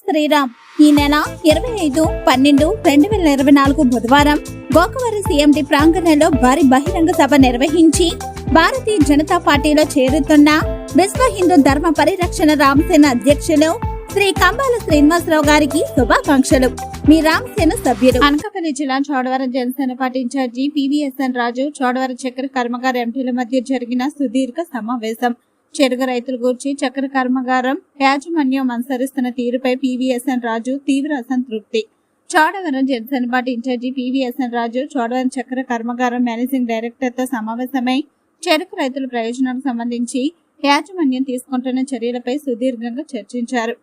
శ్రీరామ్ ఈ నెల 25/12/2024 బుధవారం గోకవరం సీఎండి ప్రాంగణంలో భారీ బహిరంగ సభ నిర్వహించి భారతీయ జనతా పార్టీలో చేరుతున్న విశ్వ హిందూ ధర్మ పరిరక్షణ రామసేన అధ్యక్షులు శ్రీ కంబాల శ్రీనివాసరావు గారికి శుభాకాంక్షలు. మీ రామసేన సభ్యులు. అనకాపల్లి జిల్లా Chodavaram Janasena party in charge PVSN Raju, Chodavaram చక్కెర కర్మాగార ఎంపీల మధ్య జరిగిన సుదీర్ఘ సమావేశం. చెరుకు రైతుల గూర్చి చక్కెర కర్మాగారం యాజమాన్యం అనుసరిస్తున్న తీరుపై పివిఎస్ఎన్ రాజు తీవ్ర అసంతృప్తి. Chodavaram Janasena party in charge PVSN Raju Chodavaram చక్కెర కర్మాగారం మేనేజింగ్ డైరెక్టర్ తో సమావేశమై చెరుకు రైతుల ప్రయోజనాలకు సంబంధించి యాజమాన్యం తీసుకుంటున్న చర్యలపై సుదీర్ఘంగా చర్చించారు.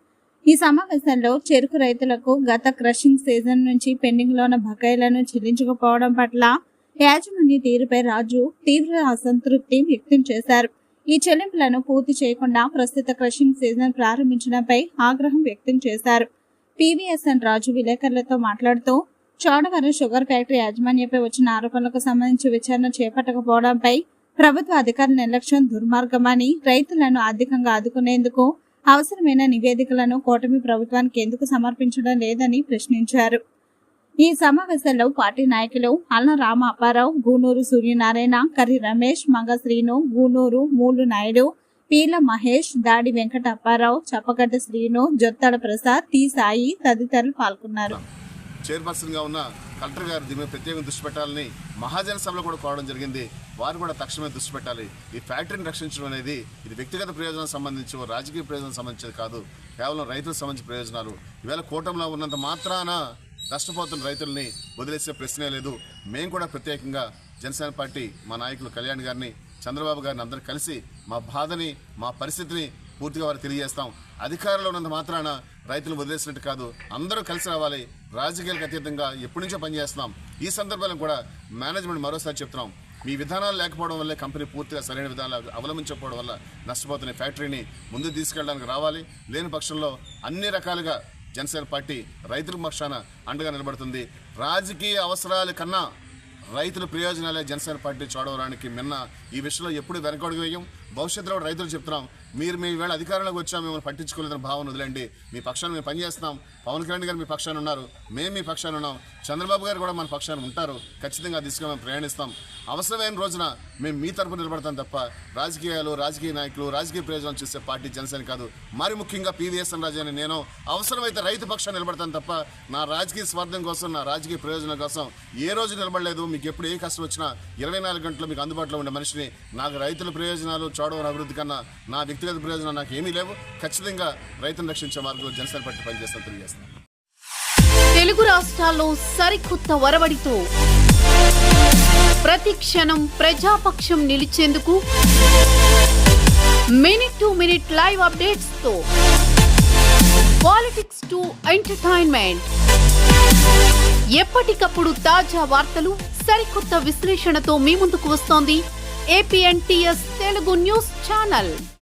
ఈ సమావేశంలో చెరుకు రైతులకు గత క్రషింగ్ సీజన్ నుంచి పెండింగ్ లో ఉన్న బకాయిలను చెల్లించకపోవడం పట్ల యాజమాన్య తీరుపై రాజు తీవ్ర అసంతృప్తి వ్యక్తం చేశారు. ఈ చెల్లింపులను పూర్తి చేయకుండా ప్రస్తుత క్రషింగ్ సీజన్ ప్రారంభించడంపై ఆగ్రహం వ్యక్తం చేశారు. పివిఎస్ఎన్ రాజు విలేకరులతో మాట్లాడుతూ చోడవరం షుగర్ ఫ్యాక్టరీ యాజమాన్యంపై వచ్చిన ఆరోపణలకు సంబంధించి విచారణ చేపట్టకపోవడంపై ప్రభుత్వ అధికారుల నిర్లక్ష్యం దుర్మార్గమని, రైతులను ఆర్థికంగా ఆదుకునేందుకు అవసరమైన నివేదికలను కూటమి ప్రభుత్వానికి ఎందుకు సమర్పించడం లేదని ప్రశ్నించారు. ఈ సమావేశంలో పార్టీ నాయకులు అల్న రామ అప్పారావు, గూనూరు సూర్యనారాయణ, కర్రి రమేష్, మంగ శ్రీను, గూనూరు మూలు నాయుడు, పీల మహేష్, దాడి వెంకట అప్పారావు, చప్పగడ్డ శ్రీను, జొత్తడ ప్రసాద్, టి సాయి తదితరులు పాల్గొన్నారు. చైర్పర్సన్ గా ఉన్న కలెక్టర్ గారు దీని మీద ప్రత్యేకంగా దృష్టి పెట్టాలని మహాజన సభలో కూడా కోరడం జరిగింది. వారు కూడా తక్షణమే దృష్టి పెట్టాలి. ఈ ఫ్యాక్టరీని రక్షించడం అనేది ఇది వ్యక్తిగత ప్రయోజనం సంబంధించి రాజకీయ ప్రయోజనం సంబంధించేది కాదు, కేవలం రైతులకు సంబంధించిన ప్రయోజనాలు. ఈవేళ కూటమిలో ఉన్నంత మాత్రాన నష్టపోతున్న రైతుల్ని వదిలేసే ప్రశ్నే లేదు. మేము కూడా ప్రత్యేకంగా జనసేన పార్టీ మా నాయకులు కళ్యాణ్ గారిని, చంద్రబాబు గారిని అందరూ కలిసి మా బాధని, మా పరిస్థితిని పూర్తిగా వారు తెలియజేస్తాం. అధికారంలో ఉన్నంత మాత్రాన రైతులు వదిలేసినట్టు కాదు, అందరూ కలిసి రావాలి. రాజకీయాలకు అతీతంగా ఎప్పటి నుంచో పనిచేస్తున్నాం. ఈ సందర్భంలో కూడా మేనేజ్మెంట్ మరోసారి చెప్తున్నాం, మీ విధానాలు లేకపోవడం వల్లే కంపెనీ పూర్తిగా సరైన విధానాలు అవలంబించకపోవడం వల్ల నష్టపోతున్న ఫ్యాక్టరీని ముందు తీసుకెళ్ళడానికి రావాలి. లేని పక్షంలో అన్ని రకాలుగా జనసేన పార్టీ రైతుల పక్షాన అండగా నిలబడుతుంది. రాజకీయ అవసరాల కన్నా రైతుల ప్రయోజనాలే జనసేన పార్టీ చూడవడానికి మిన్న ఈ విషయంలో ఎప్పుడు వెనకడుగు వేయం. భవిష్యత్తులో కూడా రైతులు చెప్తున్నాం, మీరు మీ వేళ అధికారంలోకి వచ్చా మిమ్మల్ని పట్టించుకోలేదని భావన వదిలేండి. మీ పక్షాన మేము పనిచేస్తున్నాం. పవన్ కళ్యాణ్ గారు మీ పక్షాన ఉన్నారు, మేము మీ పక్షాన ఉన్నాం. చంద్రబాబు గారు కూడా మన పక్షాన ఉంటారు. ఖచ్చితంగా దిశగా మేము ప్రయాణిస్తాం. అవసరమైన రోజున మేము మీ తరపున నిలబడతాం తప్ప రాజకీయాలు, రాజకీయ నాయకులు, రాజకీయ ప్రయోజనాలు చూసే పార్టీ జనసేన కాదు. మరి ముఖ్యంగా పివిఎస్ఎన్ రాజు అని నేను అవసరమైతే రైతు పక్షాన్ని నిలబడతాను తప్ప నా రాజకీయ స్వార్థం కోసం, నా రాజకీయ ప్రయోజనం కోసం ఏ రోజు నిలబడలేదు. మీకు ఎప్పుడు ఏ కష్టం వచ్చినా 24 గంటలు మీకు అందుబాటులో ఉండే మనిషిని. నాకు రైతుల ప్రయోజనాలు, చోడవరం అభివృద్ధి కన్నా నా వ్యక్తిగత ప్రయోజనాలు నాకు ఏమీ లేవు. ఖచ్చితంగా రైతును రక్షించే మార్గంలో జనసేన పార్టీ పనిచేస్తాను తెలియజేస్తాను. తెలుగు రాష్ట్రాల్లో సరికొత్త ఒరవడితో ప్రతి క్షణం ప్రజాపక్షం నిలిచేందుకు minute to minute live updates తో పాలిటిక్స్ టు ఎంటర్టైన్మెంట్, ఎప్పటికప్పుడు తాజా వార్తలు, సరికొత్త విశ్లేషణతో మీ ముందుకు వస్తోంది APNTS తెలుగు న్యూస్ ఛానల్.